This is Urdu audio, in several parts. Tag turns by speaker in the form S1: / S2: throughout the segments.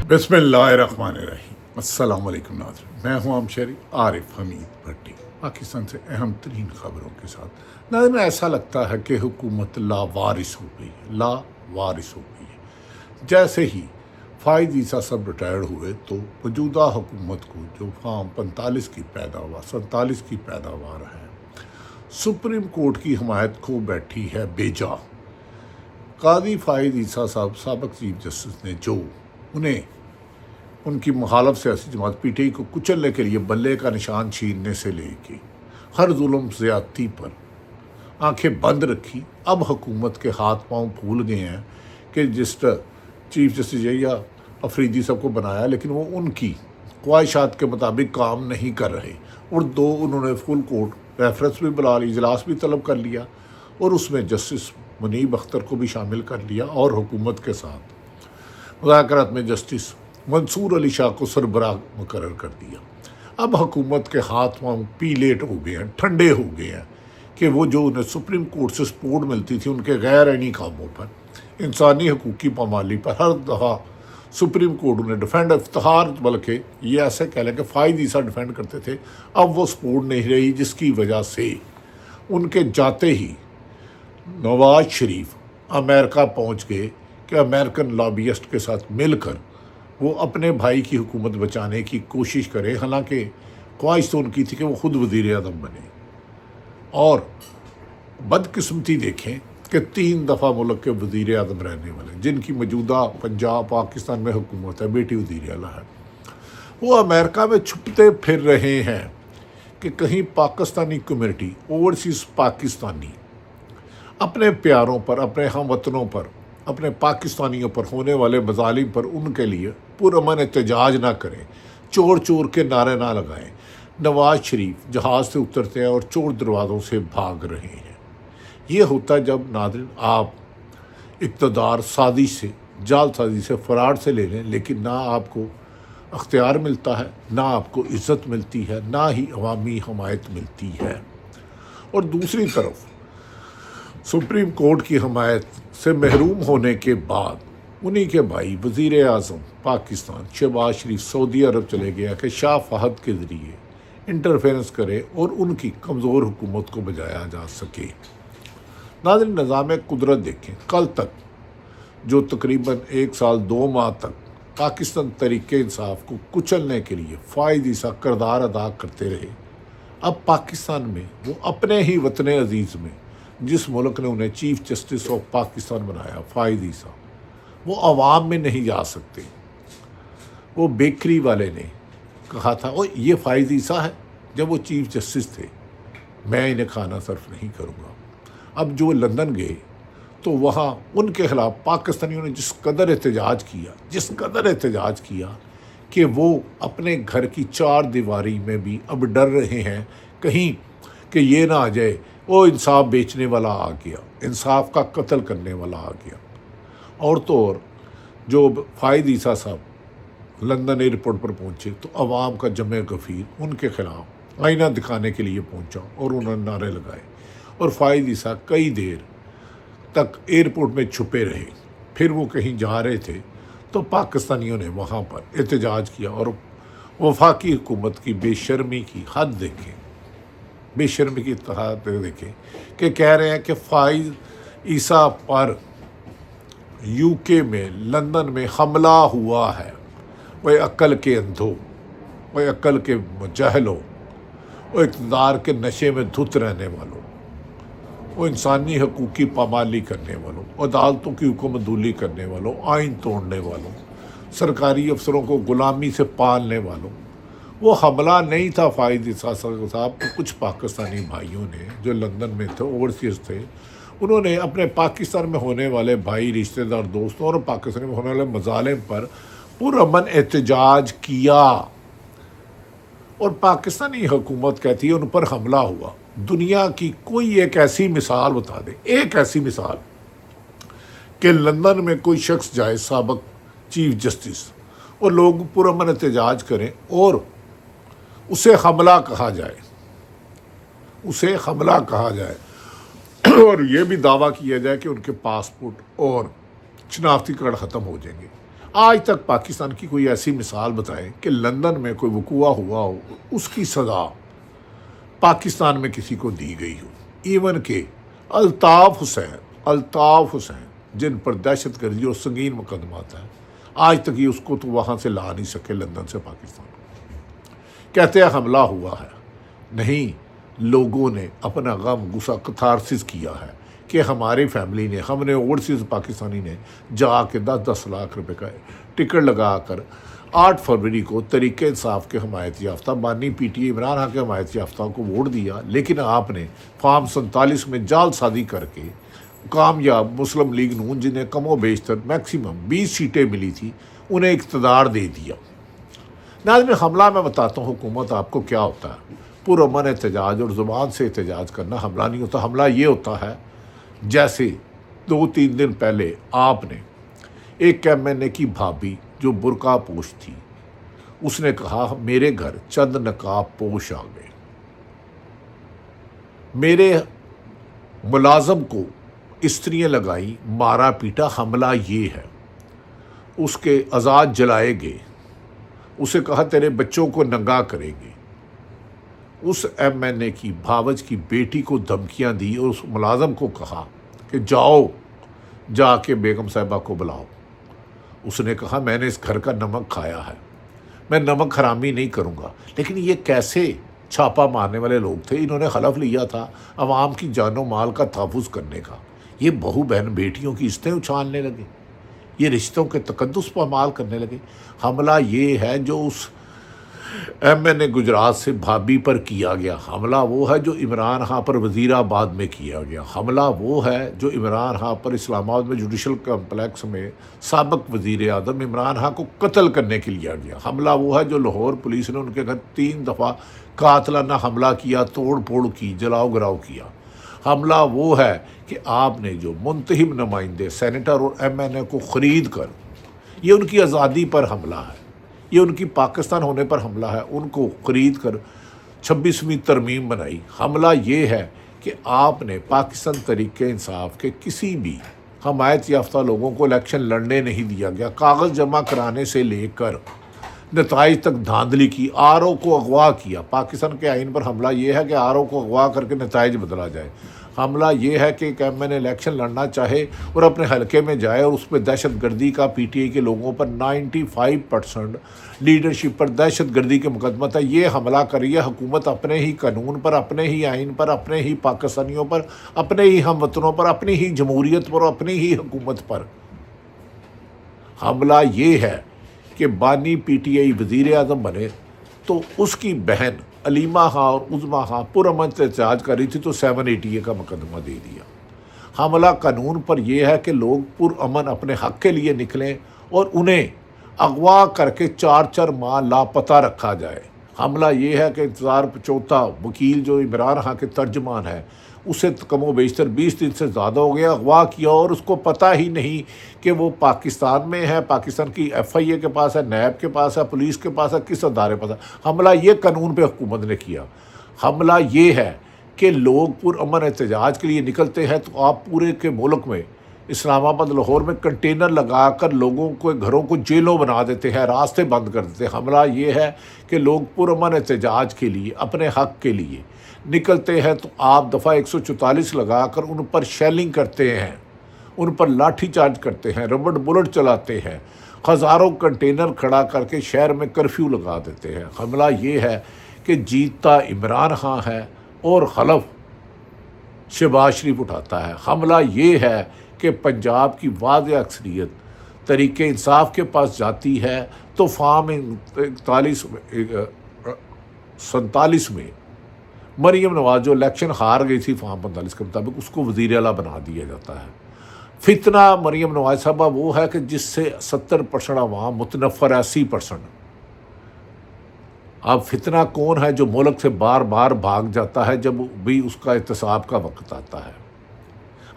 S1: بسم اللہ الرحمن الرحیم۔ السلام علیکم ناظرین، میں ہوں عام شہری عارف حمید بھٹی، پاکستان سے اہم ترین خبروں کے ساتھ۔ ناظرین، ایسا لگتا ہے کہ حکومت لاوارث ہو گئی ہے، لاوارث ہو گئی ہے۔ جیسے ہی فائد عیسیٰ صاحب ریٹائرڈ ہوئے تو موجودہ حکومت کو جو فارم 47 کی پیداوار 47 کی پیداوار ہے، سپریم کورٹ کی حمایت کھو بیٹھی ہے بے جا۔ قاضی فائد عیسیٰ صاحب سابق چیف جسٹس نے جو انہیں ان کی مخالف سیاسی جماعت پی ٹی آئی کو کچلنے کے لیے بلے کا نشان چھیننے سے لے کے ہر ظلم زیادتی پر آنکھیں بند رکھی، اب حکومت کے ہاتھ پاؤں پھول گئے ہیں کہ چیف جسٹس یحییٰ افریدی صاحب کو بنایا، لیکن وہ ان کی خواہشات کے مطابق کام نہیں کر رہے، اور انہوں نے فل کورٹ ریفرنس بھی بلا لی، اجلاس بھی طلب کر لیا، اور اس میں جسٹس منیب اختر کو بھی شامل کر لیا، اور حکومت کے ساتھ مذاکرات میں جسٹس منصور علی شاہ کو سربراہ مقرر کر دیا۔ اب حکومت کے ہاتھ پاؤں پیلیٹ ہو گئے ہیں، ٹھنڈے ہو گئے ہیں کہ وہ جو انہیں سپریم کورٹ سے سپورٹ ملتی تھی ان کے غیر عینی کاموں پر، انسانی حقوق کی پامالی پر ہر دفعہ سپریم کورٹ انہیں ڈیفینڈ افتخار، بلکہ یہ ایسے کہہ لیں کہ فائد عیسیٰ ڈیفینڈ کرتے تھے، اب وہ سپورٹ نہیں رہی، جس کی وجہ سے ان کے جاتے ہی نواز شریف امریکہ پہنچ گئے کہ امریکن لابیسٹ کے ساتھ مل کر وہ اپنے بھائی کی حکومت بچانے کی کوشش کرے، حالانکہ خواہش تو ان کی تھی کہ وہ خود وزیر اعظم بنے۔ اور بدقسمتی دیکھیں کہ 3 دفعہ ملک کے وزیر اعظم رہنے والے، جن کی موجودہ پنجاب پاکستان میں حکومت ہے، بیٹی وزیر اعلیٰ ہے، وہ امریکہ میں چھپتے پھر رہے ہیں کہ کہیں پاکستانی کمیونٹی، اوورسیز پاکستانی اپنے پیاروں پر، اپنے ہم وطنوں پر، اپنے پاکستانیوں پر ہونے والے مظالم پر ان کے لیے پرامن احتجاج نہ کریں، چور چور کے نعرے نہ لگائیں۔ نواز شریف جہاز سے اترتے ہیں اور چور دروازوں سے بھاگ رہے ہیں۔ یہ ہوتا ہے جب ناظرین آپ اقتدار سازش سے، جال سازی سے، فراڈ سے لے لیں، لیکن نہ آپ کو اختیار ملتا ہے، نہ آپ کو عزت ملتی ہے، نہ ہی عوامی حمایت ملتی ہے۔ اور دوسری طرف سپریم کورٹ کی حمایت سے محروم ہونے کے بعد انہی کے بھائی وزیر اعظم پاکستان شہباز شریف سعودی عرب چلے گیا کہ شاہ فہد کے ذریعے انٹرفیرنس کرے اور ان کی کمزور حکومت کو بچایا جا سکے۔ ناظرین، نظام قدرت دیکھیں، کل تک جو تقریباً 1 سال 2 ماہ تک پاکستان تحریک انصاف کو کچلنے کے لیے فائد عیسیٰ کردار ادا کرتے رہے، اب پاکستان میں وہ اپنے ہی وطن عزیز میں، جس ملک نے انہیں چیف جسٹس آف پاکستان بنایا، فائد عیسیٰ، وہ عوام میں نہیں جا سکتے۔ وہ بیکری والے نے کہا تھا وہ یہ فائد عیسیٰ ہے، جب وہ چیف جسٹس تھے، میں انہیں کھانا صرف نہیں کروں گا۔ اب جو لندن گئے تو وہاں ان کے خلاف پاکستانیوں نے جس قدر احتجاج کیا کہ وہ اپنے گھر کی 4 دیواری میں بھی اب ڈر رہے ہیں کہیں کہ یہ نہ آ جائے وہ انصاف بیچنے والا آ گیا، انصاف کا قتل کرنے والا آ گیا۔ اور تو اور جو فائد عیسیٰ صاحب لندن ایئرپورٹ پر پہنچے تو عوام کا جمع غفیر ان کے خلاف آئینہ دکھانے کے لیے پہنچا اور انہوں نے نعرے لگائے، اور فائد عیسیٰ کئی دیر تک ایئرپورٹ میں چھپے رہے۔ پھر وہ کہیں جا رہے تھے تو پاکستانیوں نے وہاں پر احتجاج کیا، اور وفاقی حکومت کی بے شرمی کی حد دیکھیں، بے شرمی کی اتحاد دیکھیں کہ کہہ رہے ہیں کہ فائد عیسیٰ پر یو کے میں، لندن میں حملہ ہوا ہے۔ وہ عقل کے اندھو، وہ عقل کے جاہلوں، وہ اقتدار کے نشے میں دھت رہنے والوں، وہ انسانی حقوق کی پامالی کرنے والوں، عدالتوں کی حکم عدولی کرنے والوں، آئین توڑنے والوں، سرکاری افسروں کو غلامی سے پالنے والوں۔ وہ حملہ نہیں تھا فائد عیسیٰ صاحب کو، کچھ پاکستانی بھائیوں نے جو لندن میں تھے، اوورسیز تھے، انہوں نے اپنے پاکستان میں ہونے والے بھائی، رشتہ دار، دوستوں اور پاکستان میں ہونے والے مظالم پر پرامن احتجاج کیا، اور پاکستانی حکومت کہتی ہے ان پر حملہ ہوا۔ دنیا کی کوئی ایک ایسی مثال بتا دے، ایک ایسی مثال کہ لندن میں کوئی شخص جائے، سابق چیف جسٹس، اور لوگ پرامن احتجاج کریں اور اسے حملہ کہا جائے، اسے حملہ کہا جائے، اور یہ بھی دعویٰ کیا جائے کہ ان کے پاسپورٹ اور شناختی کارڈ ختم ہو جائیں گے۔ آج تک پاکستان کی کوئی ایسی مثال بتائیں کہ لندن میں کوئی وقوع ہوا ہو، اس کی سزا پاکستان میں کسی کو دی گئی ہو. ایون کہ الطاف حسین جن پر دہشت گردی اور سنگین مقدمات ہیں، آج تک یہ اس کو تو وہاں سے لا نہیں سکے لندن سے پاکستان. کہتے ہیں حملہ ہوا ہے، نہیں، لوگوں نے اپنا غم غصہ کتھارسس کیا ہے کہ ہماری فیملی نے، ہم نے اوورسیز پاکستانی نے جا کے 10-10 لاکھ روپے کا ٹکٹ لگا کر 8 فروری کو تحریک انصاف کے حمایت یافتہ بانی پی ٹی عمران خان کے حمایت یافتہ کو ووٹ دیا. لیکن آپ نے فارم 47 میں جعل سازی کر کے کامیاب مسلم لیگ نون، جنہیں کم و بیشتر میکسیمم 20 سیٹیں ملی تھی، انہیں اقتدار دے دیا. ناظرین، حملہ میں بتاتا ہوں حکومت آپ کو کیا ہوتا ہے. پرامن احتجاج اور زبان سے احتجاج کرنا حملہ نہیں ہوتا. حملہ یہ ہوتا ہے جیسے 2-3 دن پہلے آپ نے ایک MNA کی بھابھی جو برقع پوش تھی، اس نے کہا میرے گھر چند نقاب پوش آ گئے، میرے ملازم کو استریاں لگائیں، مارا پیٹا. حملہ یہ ہے. اس کے آزاد جلائے گئے، اسے کہا تیرے بچوں کو ننگا کریں گے. اس MNA کی بھاوج کی بیٹی کو دھمکیاں دی اور اس ملازم کو کہا کہ جا کے بیگم صاحبہ کو بلاؤ. اس نے کہا میں نے اس گھر کا نمک کھایا ہے، میں نمک حرامی نہیں کروں گا. لیکن یہ کیسے چھاپا مارنے والے لوگ تھے؟ انہوں نے حلف لیا تھا عوام کی جان و مال کا تحفظ کرنے کا. یہ بہو بہن بیٹیوں کی عزتیں اچھالنے لگے، یہ رشتوں کے تقدس پر مال کرنے لگے. حملہ یہ ہے جو اس MNA گجرات سے بھابھی پر کیا گیا. حملہ وہ ہے جو عمران خان پر وزیر آباد میں کیا گیا. حملہ وہ ہے جو عمران خان پر اسلام آباد میں جوڈیشل کمپلیکس میں سابق وزیر اعظم عمران خان کو قتل کرنے کے لیا گیا. حملہ وہ ہے جو لاہور پولیس نے ان کے گھر 3 دفعہ قاتلانہ حملہ کیا، توڑ پھوڑ کی، جلاؤ گراؤ کیا. حملہ وہ ہے کہ آپ نے جو منتخب نمائندے سینیٹر اور MNA کو خرید کر، یہ ان کی آزادی پر حملہ ہے، یہ ان کی پاکستان ہونے پر حملہ ہے، ان کو خرید کر 26ویں ترمیم بنائی. حملہ یہ ہے کہ آپ نے پاکستان تحریک انصاف کے کسی بھی حمایت یافتہ لوگوں کو الیکشن لڑنے نہیں دیا گیا. کاغذ جمع کرانے سے لے کر نتائج تک دھاندلی کی. RO کو اغوا کیا. پاکستان کے آئین پر حملہ یہ ہے کہ RO کو اغوا کر کے نتائج بدلا جائے. حملہ یہ ہے کہ ایک MNA الیکشن لڑنا چاہے اور اپنے حلقے میں جائے اور اس پہ دہشت گردی کا PTI کے لوگوں پر 95% لیڈرشپ پر دہشت گردی کے مقدمات ہے. یہ حملہ کری ہے حکومت اپنے ہی قانون پر، اپنے ہی آئین پر، اپنے ہی پاکستانیوں پر، اپنے ہی ہم وطنوں پر، اپنی ہی جمہوریت پر، اپنی ہی حکومت پر. حملہ یہ ہے کہ بانی PTI وزیر اعظم بنے تو اس کی بہن علیمہ خان اور عظمیٰ خان پرامن احتجاج کر رہی تھی تو 780A کا مقدمہ دے دیا. حملہ قانون پر یہ ہے کہ لوگ پرامن اپنے حق کے لیے نکلیں اور انہیں اغوا کر کے 4 ماہ لاپتہ رکھا جائے. حملہ یہ ہے کہ انتظار چوتھا وکیل جو عمران خان کے ترجمان ہے، اسے کم و بیشتر 20 دن سے زیادہ ہو گیا، اغوا کیا اور اس کو پتہ ہی نہیں کہ وہ پاکستان میں ہے، پاکستان کی FIA کے پاس ہے، نیب کے پاس ہے، پولیس کے پاس ہے، کس ادارے پاس ہے. حملہ یہ قانون پہ حکومت نے کیا. حملہ یہ ہے کہ لوگ پرامن احتجاج کے لیے نکلتے ہیں تو آپ پورے کے ملک میں اسلام آباد، لاہور میں کنٹینر لگا کر لوگوں کو گھروں کو جیلوں بنا دیتے ہیں، راستے بند کر دیتے ہیں. حملہ یہ ہے کہ لوگ پرامن احتجاج کے لیے، اپنے حق کے لیے نکلتے ہیں تو آپ دفعہ 144 لگا کر ان پر شیلنگ کرتے ہیں، ان پر لاٹھی چارج کرتے ہیں، ربڑ بلٹ چلاتے ہیں، ہزاروں کنٹینر کھڑا کر کے شہر میں کرفیو لگا دیتے ہیں. حملہ یہ ہے کہ جیتتا عمران خان ہے اور حلف شہباز شریف اٹھاتا ہے. حملہ یہ ہے کہ پنجاب کی واضح اکثریت تحریک انصاف کے پاس جاتی ہے تو فارم 47 میں مریم نواز جو الیکشن ہار گئی تھی فارم 45 کے مطابق، اس کو وزیر اعلیٰ بنا دیا جاتا ہے. فتنہ مریم نواز صاحبہ وہ ہے کہ جس سے 70% عوام متنفر ہے، 80%. اب فتنہ کون ہے جو ملک سے بار بار بھاگ جاتا ہے جب بھی اس کا احتساب کا وقت آتا ہے؟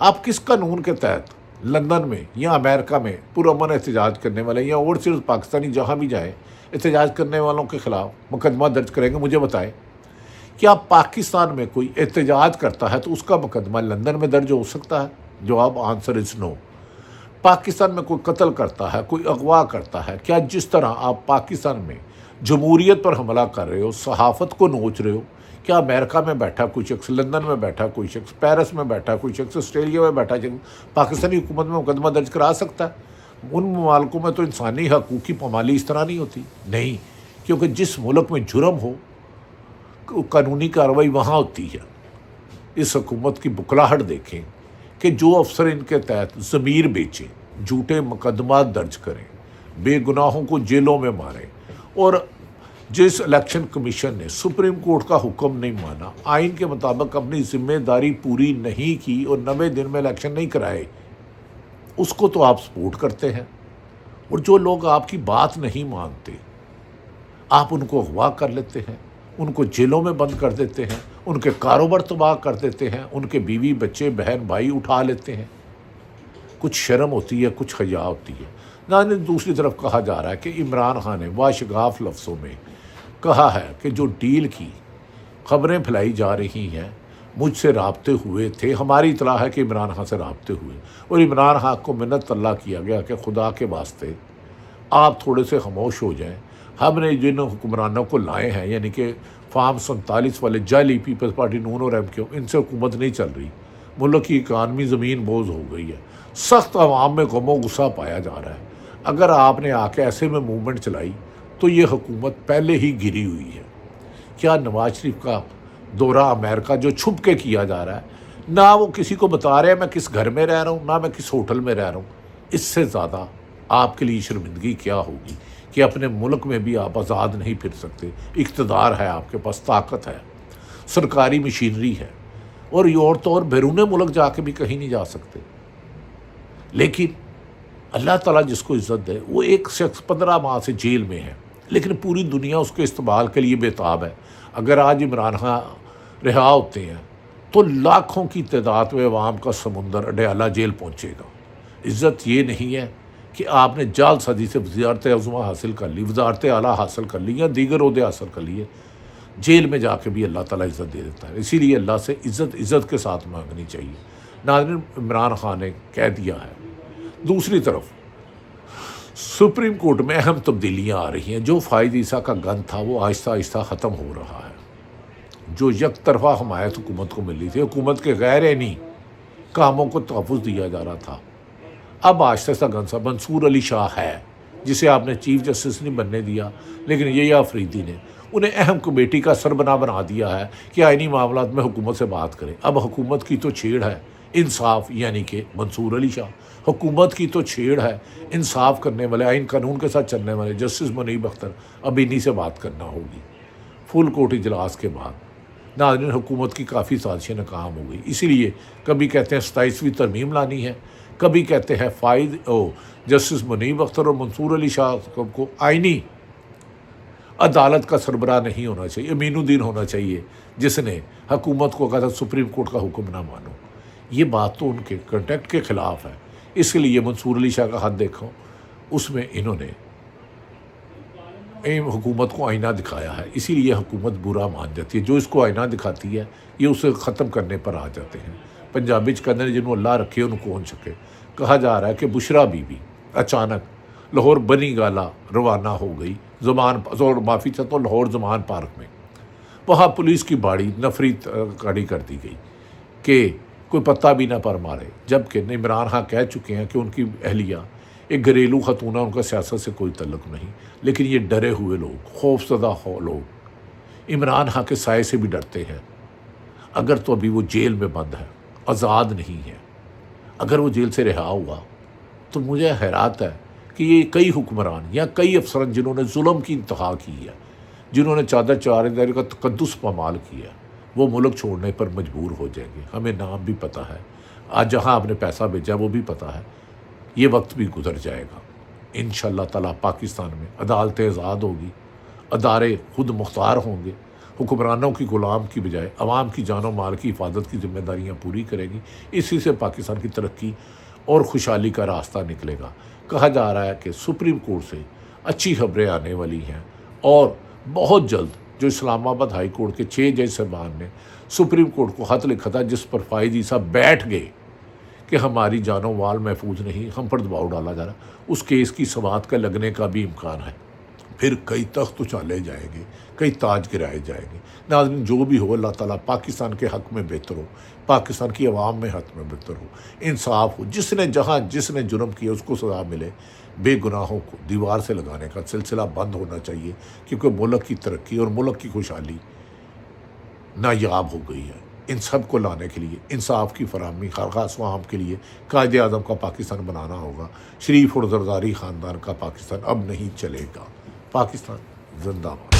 S1: آپ کس قانون کے تحت لندن میں یا امریکہ میں پرامن احتجاج کرنے والے یا اوورسیز پاکستانی جہاں بھی جائیں احتجاج کرنے والوں کے خلاف مقدمہ درج کریں گے؟ مجھے بتائیں. کیا پاکستان میں کوئی احتجاج کرتا ہے تو اس کا مقدمہ لندن میں درج ہو سکتا ہے؟ جواب آنسر از نو. پاکستان میں کوئی قتل کرتا ہے، کوئی اغوا کرتا ہے، کیا جس طرح آپ پاکستان میں جمہوریت پر حملہ کر رہے ہو، صحافت کو نوچ رہے ہو، کیا امریکہ میں بیٹھا کوئی شخص، لندن میں بیٹھا کوئی شخص، پیرس میں بیٹھا کوئی شخص، آسٹریلیا میں بیٹھا شخص پاکستانی حکومت میں مقدمہ درج کرا سکتا ہے؟ ان ممالکوں میں تو انسانی حقوق کی پامالی اس طرح نہیں ہوتی، نہیں، کیونکہ جس ملک میں جرم ہو قانونی کارروائی وہاں ہوتی ہے۔ اس حکومت کی بکلاہٹ دیکھیں کہ جو افسر ان کے تحت ضمیر بیچیں، جھوٹے مقدمات درج کریں، بے گناہوں کو جیلوں میں ماریں، اور جس الیکشن کمیشن نے سپریم کورٹ کا حکم نہیں مانا، آئین کے مطابق اپنی ذمہ داری پوری نہیں کی اور 90 دن میں الیکشن نہیں کرائے، اس کو تو آپ سپورٹ کرتے ہیں۔ اور جو لوگ آپ کی بات نہیں مانتے، آپ ان کو اغوا کر لیتے ہیں، ان کو جیلوں میں بند کر دیتے ہیں، ان کے کاروبار تباہ کر دیتے ہیں، ان کے بیوی بچے بہن بھائی اٹھا لیتے ہیں۔ کچھ شرم ہوتی ہے، کچھ حیا ہوتی ہے۔ نہ دوسری طرف کہا جا رہا ہے کہ عمران خان نے واشگاف لفظوں میں کہا ہے کہ جو ڈیل کی خبریں پھیلائی جا رہی ہیں، مجھ سے رابطے ہوئے تھے، ہماری اطلاع ہے کہ عمران خان سے رابطے ہوئے، اور عمران خان کو منت اللہ کیا گیا کہ خدا کے واسطے آپ تھوڑے سے خاموش ہو جائیں، ہم نے جن حکمرانوں کو لائے ہیں، یعنی کہ فارم 47 والے جعلی پیپلز پارٹی نون اور ایم کیو، ان سے حکومت نہیں چل رہی، ملک کی اکانومی زمین بوز ہو گئی ہے، سخت عوام میں غم و غصہ پایا جا رہا ہے۔ اگر آپ نے آ کے ایسے میں موومنٹ چلائی تو یہ حکومت پہلے ہی گری ہوئی ہے۔ کیا نواز شریف کا دورہ امریکہ جو چھپ کے کیا جا رہا ہے، نہ وہ کسی کو بتا رہے ہیں میں کس گھر میں رہ رہا ہوں، نہ میں کس ہوٹل میں رہ رہا ہوں، اس سے زیادہ آپ کے لیے شرمندگی کیا ہوگی کہ اپنے ملک میں بھی آپ آزاد نہیں پھر سکتے، اقتدار ہے آپ کے پاس، طاقت ہے، سرکاری مشینری ہے، اور یہ اور تو اور بیرون ملک جا کے بھی کہیں نہیں جا سکتے۔ لیکن اللہ تعالیٰ جس کو عزت دے، وہ ایک شخص 15 ماہ سے جیل میں ہے، لیکن پوری دنیا اس کے استقبال کے لیے بےتاب ہے۔ اگر آج عمران خان رہا ہوتے ہیں تو لاکھوں کی تعداد میں عوام کا سمندر اڈیالہ جیل پہنچے گا۔ عزت یہ نہیں ہے کہ آپ نے جعل صدی سے وزارت عظمیٰ حاصل کر لی، وزارت اعلیٰ حاصل کر لی، یا دیگر عہدے حاصل کر لیے، جیل میں جا کے بھی اللہ تعالیٰ عزت دے دیتا ہے۔ اسی لیے اللہ سے عزت کے ساتھ مانگنی چاہیے۔ ناظرین، عمران خان نے کہہ دیا ہے۔ دوسری طرف سپریم کورٹ میں اہم تبدیلیاں آ رہی ہیں۔ جو فائد عیسیٰ کا گن تھا وہ آہستہ آہستہ ختم ہو رہا ہے۔ جو یک طرفہ حمایت حکومت کو مل رہی تھی، حکومت کے غیر عینی کاموں کو تحفظ دیا جا رہا تھا، اب آہستہ آہستہ گن صاحب منصور علی شاہ ہے، جسے آپ نے چیف جسٹس نہیں بننے دیا، لیکن یہ آفریدی نے انہیں اہم کمیٹی کا سربراہ بنا دیا ہے کہ آئینی معاملات میں حکومت سے بات کریں۔ اب حکومت کی تو چھیڑ ہے انصاف، یعنی کہ منصور علی شاہ، حکومت کی تو چھیڑ ہے انصاف کرنے والے، آئین قانون کے ساتھ چلنے والے جسٹس منیب اختر، اب انہی سے بات کرنا ہوگی۔ فل کورٹ اجلاس کے بعد ناظرین، حکومت کی کافی سازشیں ناکام ہو گئی۔ اسی لیے کبھی کہتے ہیں 27ویں ترمیم لانی ہے، کبھی کہتے ہیں جسٹس منیب اختر اور منصور علی شاہ کو آئینی عدالت کا سربراہ نہیں ہونا چاہیے، امین الدین ہونا چاہیے، جس نے حکومت کو کہا تھا سپریم کورٹ کا حکم نہ مانو۔ یہ بات تو ان کے کنٹیکٹ کے خلاف ہے۔ اس لیے منصور علی شاہ کا خط دیکھو، اس میں انہوں نے حکومت کو آئینہ دکھایا ہے، اسی لیے حکومت برا مان جاتی ہے۔ جو اس کو آئینہ دکھاتی ہے یہ اسے ختم کرنے پر آ جاتے ہیں۔ پنجابی کہتے ہیں جنہوں اللہ رکھے ان کون سکے۔ کہا جا رہا ہے کہ بشرا بی بی اچانک لاہور بنی گالا روانہ ہو گئی، معافی چاہتا ہوں، لاہور زمان پارک میں، وہاں پولیس کی باڑی نفری کھڑی کر دی گئی کہ کوئی پتہ بھی نہ پر مارے، جبکہ عمران خان کہہ چکے ہیں کہ ان کی اہلیہ ایک گھریلو خاتون ہے، ان کا سیاست سے کوئی تعلق نہیں، لیکن یہ ڈرے ہوئے لوگ، خوف زدہ لوگ عمران خان کے سائے سے بھی ڈرتے ہیں۔ اگر تو ابھی وہ جیل میں بند ہے، آزاد نہیں ہے، اگر وہ جیل سے رہا ہوا تو مجھے حیرت ہے کہ یہ کئی حکمران یا کئی افسران جنہوں نے ظلم کی انتہا کی ہے، جنہوں نے چادر چادر کا تقدس پامال کیا، وہ ملک چھوڑنے پر مجبور ہو جائیں گے۔ ہمیں نام بھی پتہ ہے، آج جہاں آپ نے پیسہ بھیجا وہ بھی پتہ ہے، یہ وقت بھی گزر جائے گا۔ انشاءاللہ تعالیٰ پاکستان میں عدالتیں آزاد ہوگی، ادارے خود مختار ہوں گے، حکمرانوں کی غلام کی بجائے عوام کی جان و مال کی حفاظت کی ذمہ داریاں پوری کرے گی۔ اسی سے پاکستان کی ترقی اور خوشحالی کا راستہ نکلے گا۔ کہا جا رہا ہے کہ سپریم کورٹ سے اچھی خبریں آنے والی ہیں، اور بہت جلد جو اسلام آباد ہائی کورٹ کے 6 جج صاحبان نے سپریم کورٹ کو خط لکھا تھا، جس پر فائد عیسیٰ بیٹھ گئے کہ ہماری جان و مال محفوظ نہیں، ہم پر دباؤ ڈالا جا رہا، اس کیس کی سماعت کا لگنے کا بھی امکان ہے، پھر کئی تخت اچھالے جائیں گے، کئی تاج گرائے جائیں گے۔ ناظرین، جو بھی ہو، اللہ تعالیٰ پاکستان کے حق میں بہتر ہو، پاکستان کی عوام میں حق میں بہتر ہو، انصاف ہو، جس نے جرم کیا اس کو سزا ملے، بے گناہوں کو دیوار سے لگانے کا سلسلہ بند ہونا چاہیے، کیونکہ ملک کی ترقی اور ملک کی خوشحالی نایاب ہو گئی ہے۔ ان سب کو لانے کے لیے انصاف کی فراہمی خاص عوام کے لیے قائد اعظم کا پاکستان بنانا ہوگا۔ شریف اور زرداری خاندان کا پاکستان اب نہیں چلے گا۔ پاکستان زندہ باد۔